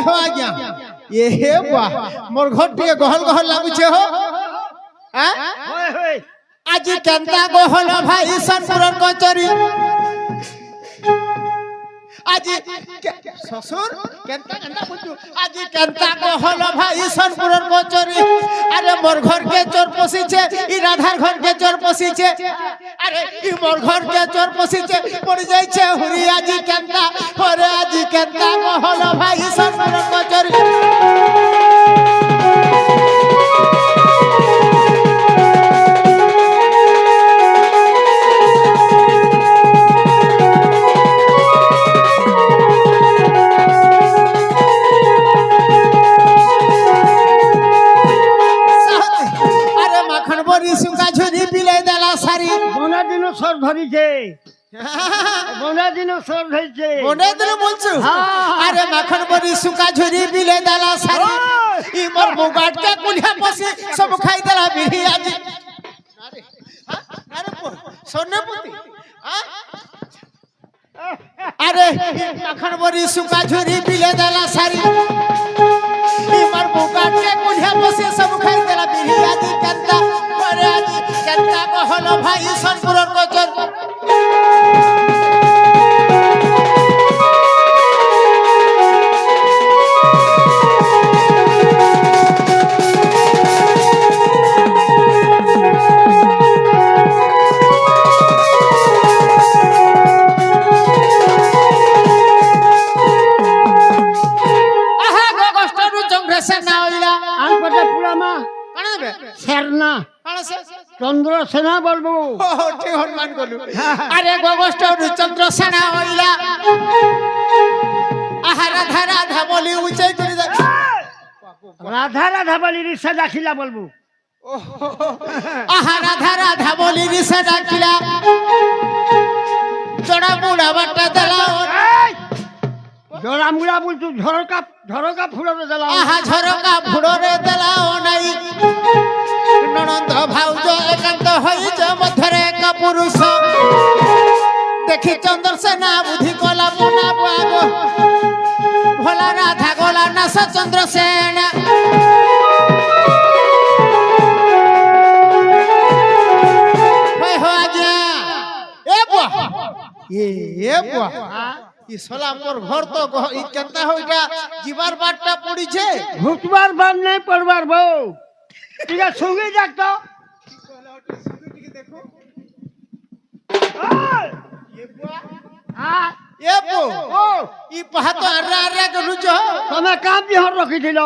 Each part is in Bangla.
हो आज्ञा ये हे वाह मोर घर टिके गहल गहल लागुछे हो हां होय होय आज केंता गहल भाई सनपुर कचरी आज ससुर केंता केंता बुझू आज केंता गहल भाई सनपुर कचरी अरे मोर घर के चोर पसीछे ई राधार घर के चोर पसीछे अरे ई मोर घर के चोर पसीछे पड़ जाय छे हुरी आज केंता अरे आज केंता गहल भाई सनपुर कचरी বনা দিন সর ধরিছে বনা দিন সর ধরিছে বনে দিন বলছো আরে মাখন বড়ি সুকা ঝুরি বিলে দালা সারি ই মোর মুগাট কে কুলিয়া পসি সব খাই দেলা বিহি আজি আরে আরে সোনেপতি আরে মাখন বড়ি সুকা ঝুরি বিলে দালা সারি ই মোর মুগাট কে কুলিয়া পসি সব খাই দেলা বিহি আজি কেনতা আরে আজি কেনতা কহলো ভাই সনপুরর কচর চন্দ্র সেনা বলবো ঠিক হনুমান গলু আরে গোগষ্ট চন্দ্র সেনা হইলা আহা রাধা রাধা বলি উচাই করে রাধা রাধা বলি রিসা ডাকিলা বলবো আহা রাধা রাধা বলি রিসা ডাকিলা জড়া মুড়া বাটা দেলা জড়া মুড়া বলছু ঝরকা ফুড়রে দেলা আহা ঝরকা ফুড়রে দেলা নাই ননন্দ ভাউজ একান্ত হইছে মধ্যরে এক পুরুষ দেখি চন্দ্র সেনা বুদ্ধি কলা পোনা পাগ ভোলা রাধা গোলা নাস চন্দ্র সেনা হয় হো আজ্ঞা এ বুয়া এ বুয়া ই সলা মোর ঘর তো ই কেনতা হইটা জিবার বাটটা পড়িছে ভুতবার বার নাই পড়বার বউ ঠিক আছে সঙ্গে যাক তো ই পাহাত আরে আরে গলুছ তুমি কাম বিহর রখিছিল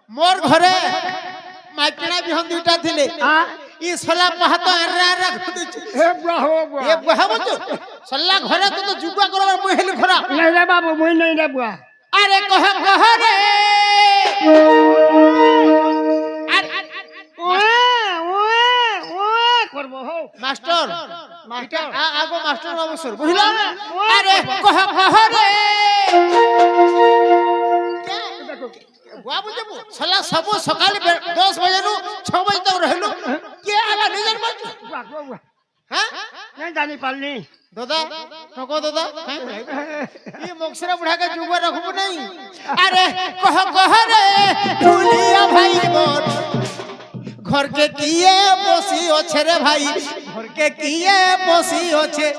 মোর ঘরে মাইকনা বিহন দুইটা থিলে ই সলা পাহাত আরে আরে গলুছ হে ব্রাহো এ বহাবছ সল্লা ঘরে তো জুগা করবার মই হেলি খরা নাই রে বাবু মই নাই রে বুয়া আরে কহ রে মাস্টার মাস্টার আগো মাস্টার অবসর বুঝলা আরে কহ রে বাবু যাবো সলা সব সকালে 10 বাজে নু 6 বাজে তক রহিলু কে আগা নিজের বাজ হ্যাঁ নাই জানি পারলি দাদা ঠকো দাদা ই মকসরা বুড়াকে জুগা রাখবো নাই আরে কহ রে ভুলিয়া ভাই মোর घर के किए बसी ओछे रे भाई घर के किए बसी ओछे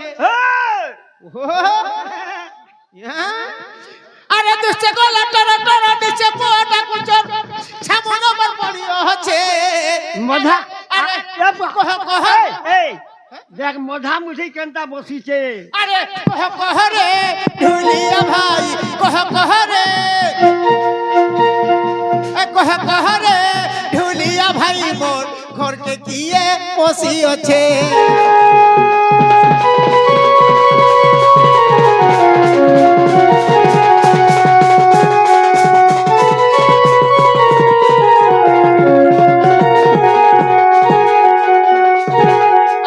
अरे दुष्ट को लटर लटर नीचे पोटा कुचर छामुनो पर पड़ी होछे मधा अरे कह এই দেখ মধা মুঠি কেনতা বসিছে अरे कह रे ढुलिया भाई कह रे कह रे ढुलिया भाई मोर घर के किए बसी ओछे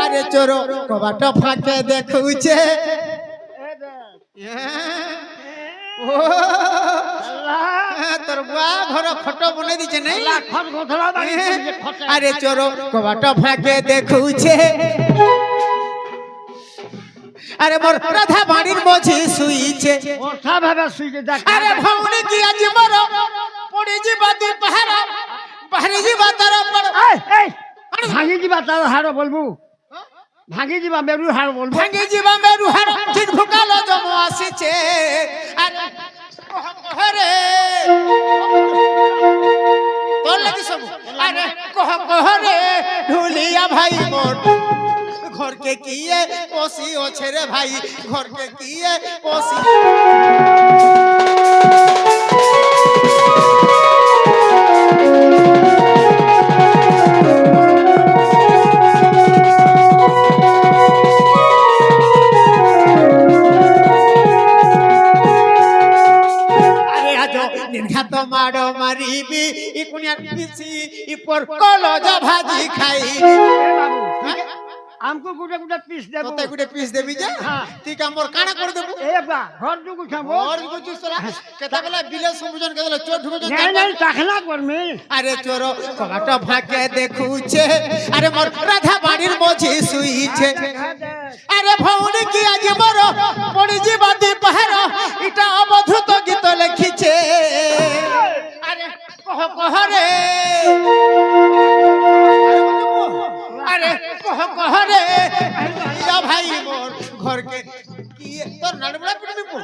अरे चोरो कबाट फाके देखुचे তোর বুয়া ঘর খট বনাই দিছে নাই লাখর গোথলা বাড়ি আরে চোর কবাট ফাঁকে দেখুছে আরে মোর রাধা বাড়ির মঝি শুইছে ওঠা ভাবে শুইছে দেখ আরে ভৌনি কি আজ মোর ভাঙি দিবা তার হাড় বলবো ভাঙি দিবা মেরুর হাড় বলবো ভাঙি ଯିବା ମେରୁ ହାଡ଼ ଠିକ ଭୁକାଲ ଜମ ଆସିଛେ ଆରେ ଘରେ তোর লাগি সব আরে কহরে ঢুলিয়া ভাই মোর ঘরকে কিয়ে পশি ওছে রে ভাই ঘরকে কিয়ে পশি নির্ঘাত মাড় মারিবি ই কুনিয়া পিছি ই পর কলজ ভাজি খাই বাবু আমকো গুটে গুটে পিস দেবো তোতে গুটে পিস দেবি যে তুই কামর কানা করে দেবু এ বা ঘর দুগু খাবো और कुछ सला केता बेला बिले समुजन केला चोर ढुके जो नहीं नहीं टाखला करमी अरे चोरो कबाट भाके देखुछे अरे मोर राधा बाड़ीर मझी सुईछे अरे भौनी की आज मोर पड़ी जीवा दी पहर इटा अबधुत गीत लिखिछे अरे कह रे अरे कह रे या भाई मोर घर के की तोर नडबड़ा पिटबी पो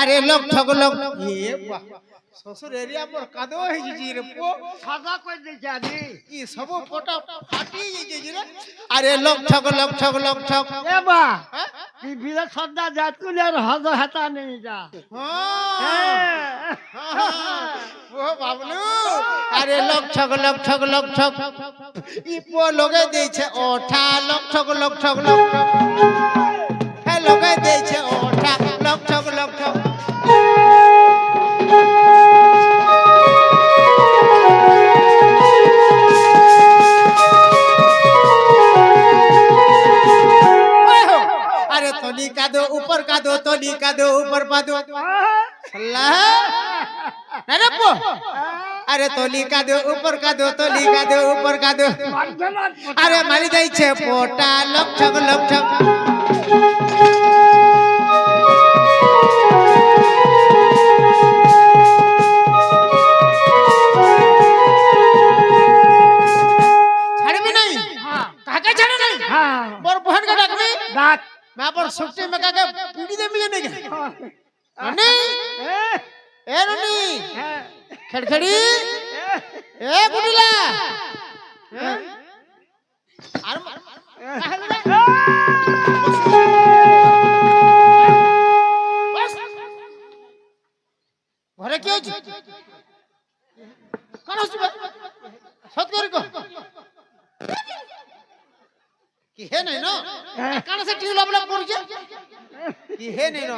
अरे लोग ठग लोग ये শ্বশুর এরিয়া মোর কাদো হই জি রে পো সাদা কই দে জানি ই সব ফটো ফাটি জি রে আরে লোক ঠগ এ বা হ্যাঁ কি বিলে সদা জাত কুলে আর হজ হাতা নেই যা ও বাবলু আরে লোক ঠগ ই পো লগে দেইছে ওঠা লোক ঠগ হে লগে দেইছে ওঠা লোক ঠগ तोली का दो ऊपर का दो तोली का दो ऊपर पा दो अल्लाह अरे पो अरे तोली का दो ऊपर का दो तोली का दो ऊपर का दो अरे मारी जाई छे पोटा लक ठग छाड़बी नहीं काके छाड़े नहीं हां मोर बहन के डाकबी डाक मैं पर सुक्ति में का पीड़ी दे मिले नहीं नहीं ए ननी खड़खड़ी ए गुडीला आर घरे কি হচ্ছে কোন হচ্ছে সত করে কো কি হে নাই না কান সে টিউলা বলা পড়ছে কি হে নাই না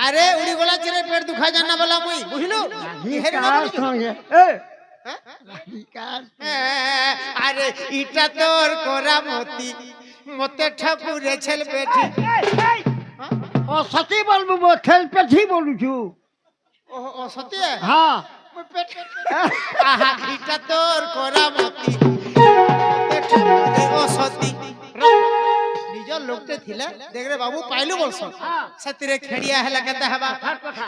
আরে উড়ি গলা চিরে পেট দুখা জানা বলা মই বুঝলো কি হে না সঙ্গে এ আরে ইটা তোর কোরামতি মতে ঠাকুরে ছেল পেঠি ও সত্যি বলবো বো ছেল পেঠি বলুছু ও সত্যি হ্যাঁ আহা ইটা তোর কোরামতি ও সত্যি নিজ লোকতে থিলা দেখ রে বাবু পাইলু বলছ সতিরে খেড়িয়া হেলা কেতে হবা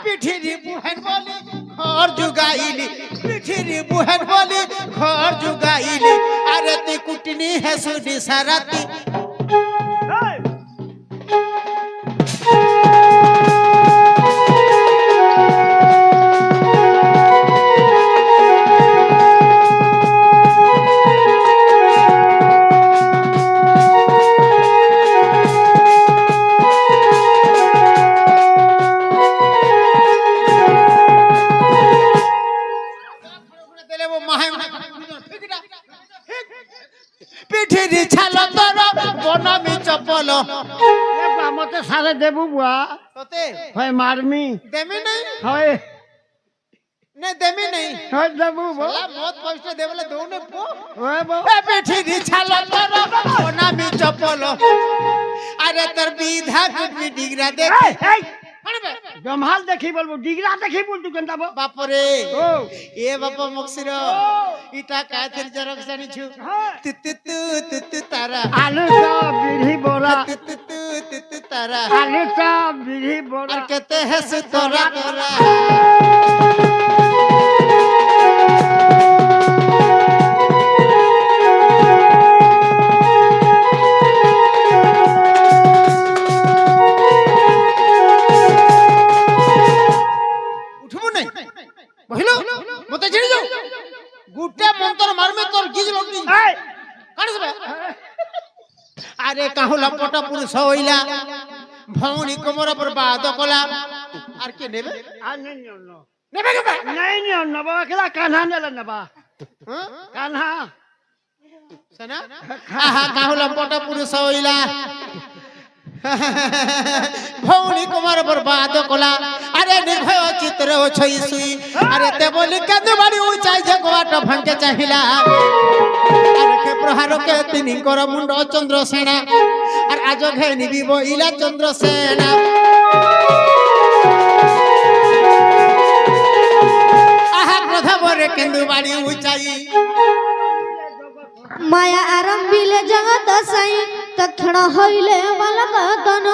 পিঠিরি বুহেন বলি ঘর জুগাইলি পিঠিরি বুহেন বলি ঘর জুগাইলি আরে তুই কুটনি হেসুনি সারাতি পিঠিরি ছাল তোর বনামি চপল মতে সারে দেবু বুয়া তোতে হয় মারমি দেমি নাই হয় নে দেমি নাই হয় দেবু বো সালা মত পয়সা দেবলে দৌনে পো ওই বো এ পিঠিরি ছাল তোর বনামি চপল আরে তোর বিধা কুটি ডিগরা দেখ জমহাল দেখি বলবো ডিগরা দেখি বলতু কেনতা বো বাপরে ও এ বাপ মকসির ইটা কাথের জরক জানিছু তু তারা আলু চপ বিড়ি বড়া তু তারা আলু চপ বিড়ি বড়া আর কেতে হেস তোরা তোরা উঠবো নাই বহিল মতে ছেড়ে যাও গুটে মন্তর মারমে তোর গিজ লগি এই কাটছবে আরে কাহুলা পটা পুরুষ হইলা ভৌনি কোমর পর বাদ কলা আর কে নেবে আর নেই অন্য নেবে কেবে নাই নি অন্য বাবা কেলা কানহা নেলা নেবা হ্যাঁ কানহা সেনা আহা কাহুলা পটা পুরুষ হইলা ভৌনি কোমর পর বাদ কলা আরে নির্ভয় চিত্র ছই সুই আরে তে বলি কেন বাড়ি উচাই যে গোয়াট ভাঙ্গে চাহিলা আরে প্রহারকে তিনি কর মুন্ড চন্দ্র সেনা আর আজ ঘে নিবিব ইলা চন্দ্র সেনা আহা প্রধাবরে কেন্দু বাড়ি উচাই মায়া আরম্ভিলে জগত সাই তক্ষণ হইলে বালক তন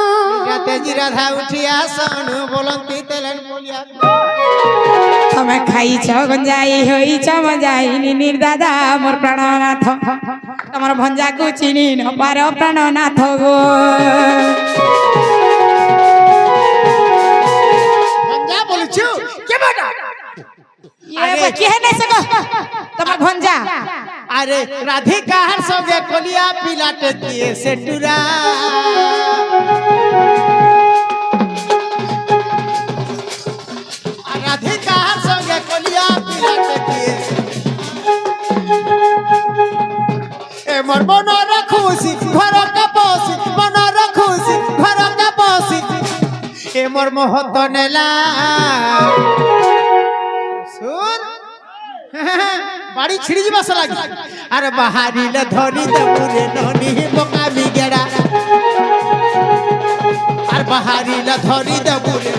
তেজি রাধা উঠিয়া সনু বলন্তি তেলেন বলিয়া তুমি খাইছ গঞ্জাই হইছ মজাইনি নির্দাদা মোর প্রাণনাথ তোমার ভঞ্জাকু চিনি ন পার প্রাণনাথ গো ভঞ্জা বলছু কে বাটা কি হে নাই সগো তোমার ভঞ্জা আরে রাধিকার সঙ্গে কলিয়া পিলাটে দিয়ে সেটুরা আর রাধিকার সঙ্গে কলিয়া পিলাটে দিয়ে এ মোর মনর খুশি ঘর কাপসি মনর খুশি ঘর কাপসি এ মোর মহত নেলা শুন বাড়ি ছিড়ি যাবা লাগি আর বাহারিলে ধরি দেবুরে ননি বোকা বিগেড়া আর বাহারিলে ধরি দেবুরে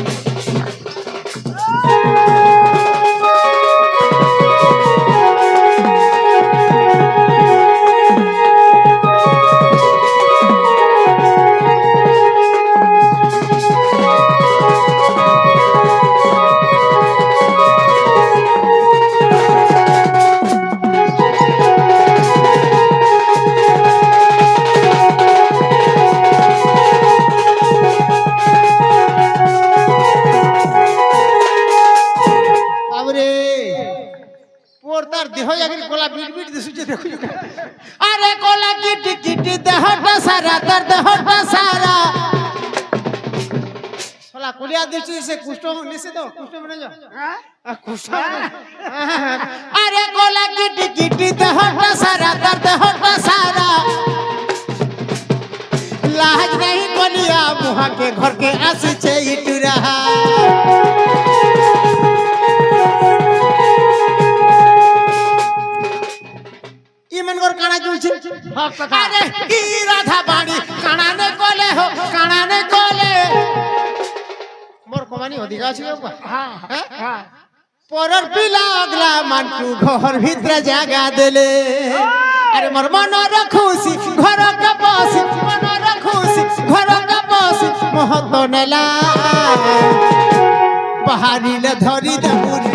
দেহ জাগির কলা বিট বিট দিশুছে দেখু আরে কলা কিটি কিটি দেহটা সারা তার দেহটা সারা শালা কলিয়া দিছি সে কুষ্ঠ নিছে তো কুষ্ঠ মনে যা হ্যাঁ কুষ্ঠ আরে কলা কিটি কিটি দেহটা সারা তার দেহটা সারা লাজ नहीं কলিয়া মুহা के घर के আসছে ইটুরা ইমনগর কানা চলছে হক কথা আরে কি রাধা বাণী কানানে কলে হো কানানে কলে মোর কমানি অধিক আছে বাবা হ্যাঁ হ্যাঁ হ্যাঁ পরর পিলা আগলা মানটু ঘর ভিতরে জায়গা দেলে আরে মোর মনর খুশি ঘর কাপসি মনর খুশি ঘর কাপসি মহত নেলা বাহারিলে ধরি দেবুরি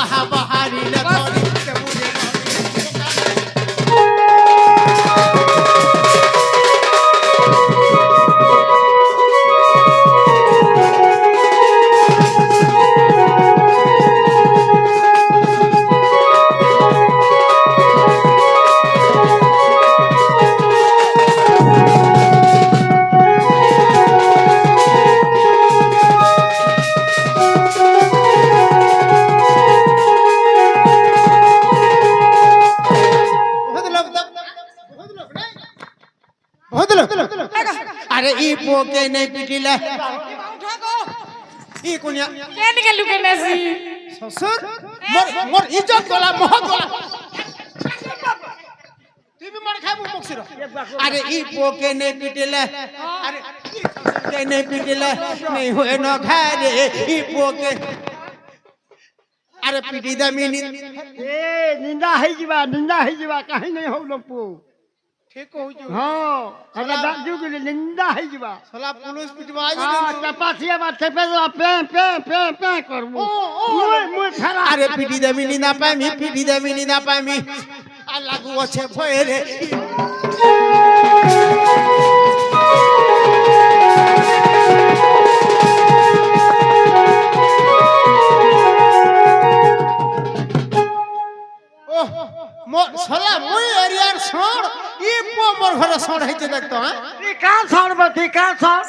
আহা বাহারিলে ধরি দেবুরি अरे ई पोके नहीं पिटिले ई कुनिया কেন কে লুকে নাছি ससुर मोर मोर इज्जत गला मोह गला তুই বি মার খাইবু বক্সির আরে ই পোকে নে পিটিলে আরে কে নে পিটিলে নেই হয় ন ঘরে ই পোকে আরে পিটি দামি এ নিন্দা ହେଇଯିବା କାହିଁ ନାଇଁ ହଉ ଲୋପ ঠিক কইছো ହଁ ଆମେ ଦାଜୁ କି ନିନ୍ଦା ହେଇଯିବା শালা পুলিশ পিটবা ହଁ ଚାପାସିଆ ବା ଥେପେ ଦେବା ପେ ପେ পে পে করবো মুই ফেরা আরে পিটি দামি না পামি পিটি দামি না পামি আর লাগু আছে ভয়ে শালা মুই এরিয়ার সর ই পো মোর ঘরে সর হইছে দেখতো হ্যাঁ তুই কার ছাড়ব তুই কার ছাড়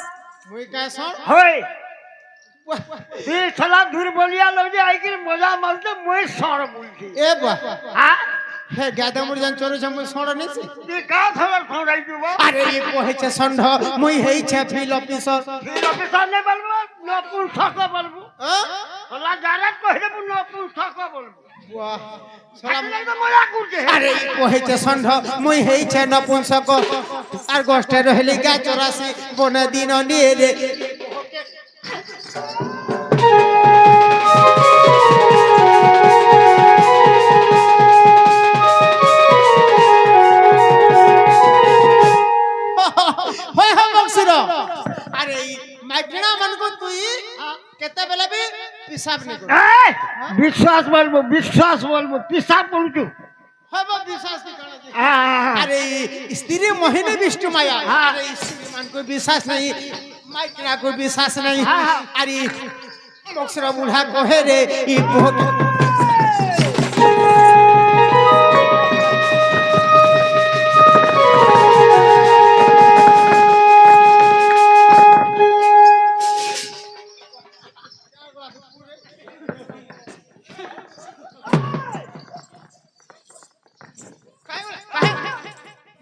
মুই কা সর হই তুই ছলা দূর বলিয়া লগে আইকি মজা মারতে মুই ছাড় বলছি এ বাহ হ্যাঁ হে গাদা মুর জান চোরে মুই সর নিছি তুই কার ছাড় ছড়াই দিব আরে ই পো হইছে ষণ্ড মুই হইছে ফিল অফিসার তুই অফিসার নে বলবো নপুর ছক বলবো হ্যাঁ ছলা ডাইরেক্ট কই দেব নপুর ছক বলবো বাহ শালা তুই তো মজা করছিস আরে ই পো হইছে ষণ্ড মুই হইছে নপুংসক আর গোষ্ঠে রহিলি গা 84 বনে দিন নিয়ে রে হয় হয় বক্সির আরে মাইটনা মানকো তুই কেতে বেলা বি পিসাব নি কর এই বিশ্বাস বলবো পিসাব বলছু হব বিশ্বাস কি করা হ্যাঁ আরে স্ত্রী মোহিনী বিষ্ণু মায়া আরে স্ত্রী মান को विश्वास नहीं माइकरा को विश्वास नहीं अरे बक्सरा बुढ़ा कहे रे ई बहुत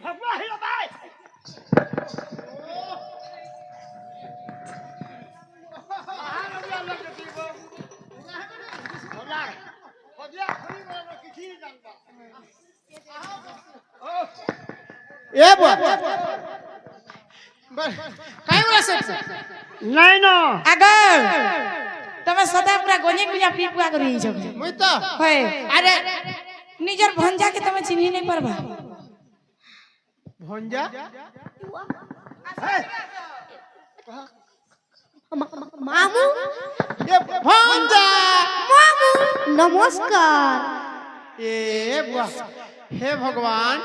भगवा हिला भाई ए बुआ काय बोला से नहीं ना আগর তুমি সদা পুরা গনি গুজা পিপুয়া করি যাইছ মুই তো হয় अरे নিজের ভঞ্জা কে তুমি চিনি নাই পারবা भंजा মামু ए भंजा মামু নমস্কার ए बुआ हे भगवान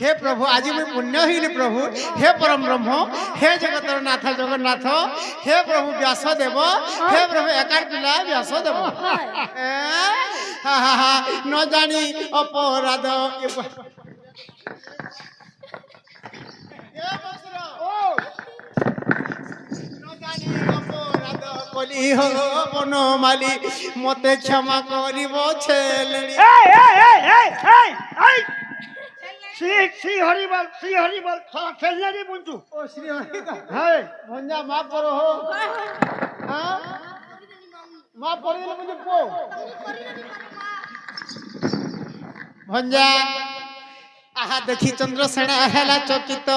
हे प्रभु आज मैं पुण्यहीन प्रभु हे परम ब्रह्म हे जगतर नाथ जगन्नाथ हे प्रभु व्यासदेव हे प्रभु एकार पिला व्यासदेव न जानी अपराध কলি হো বনমালী মতে ক্ষমা করিব ছেলেড়ি सी हरी बोल साला खेलने नहीं बुंचू ও শ্রী হরি है ভঞ্জা মাফ করো হো হ্যাঁ মাফ করে দিলে বুঝে পো ভঞ্জা আহা দেখি চন্দ্রসেনা হেলা চকিত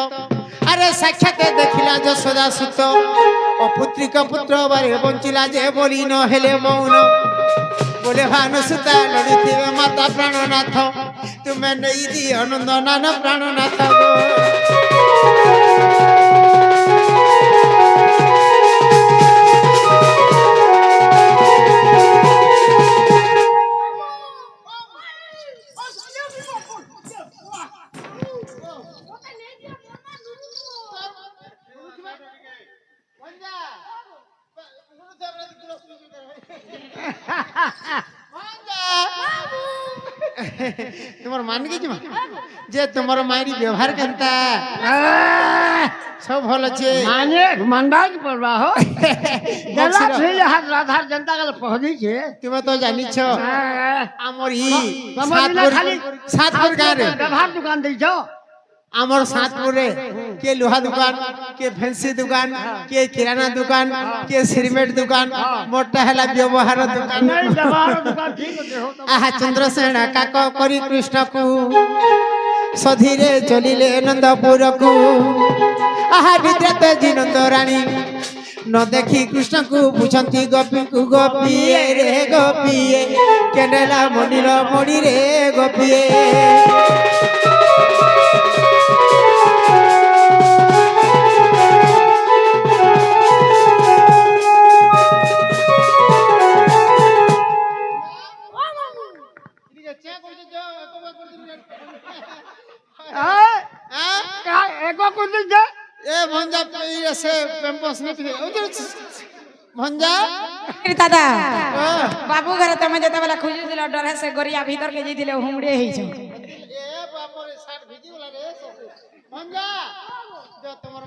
আরে সাক্ষাৎ দেখিলা যশোদা সুত অপুত্রিক পুত্র বারে বঞ্চিলা যে বলি ন হেলে মৌন বলে ভানু সুতা লড়িথিবে মাতা প্রাণনাথ তুমি নেই দিও নন্দনান প্রাণনাথ গো তোমার মান কি যে তোমার মায়ের ব্যবহার কেনতা সব ভালো আছে माने मंडाज पड़वा हो गला छुईले हाथ राधार जनता का पहुंची छे তুমি তো জানিছ আমার ই समझना खाली সাতপুর গাঁরে व्यवहार दुकान दै छो আমার সাতপুরে কে লোহা দোকান কে ফ্যান্সি দোকান কে কিরানা দোকান কে সিমেন্ট দোকান মোটা হেলা ব্যবহার দোকান नहीं व्यवहार दुकान ठीक होते हो तो আহা চন্দ্রসেনা কাক করি কৃষ্ণকু সধীরে চলিলে নন্দপুরকু আহা নিদ্রাতে জিনন্দ রানী ন দেখি কৃষ্ণকু বুঝନ୍ତି গোপীକୁ গোপিয়ে রে গোপিয়ে কেনেলা মনির মণি রে গোপিয়ে ଏକ କୁଦି ଯେ এ ভঞ্জা সে প্যাম্পাস নিতে ভঞ্জা দাদা ও, বাবু ঘরে তুমি যেতেবেলে খুঁজুছিল ডরে সে গড়িয়া ভিতরকে যাইছিলে হুমড়ে হয়েছে এ বাপরে শার্ট ভিজি গলা রে ভঞ্জা তোমার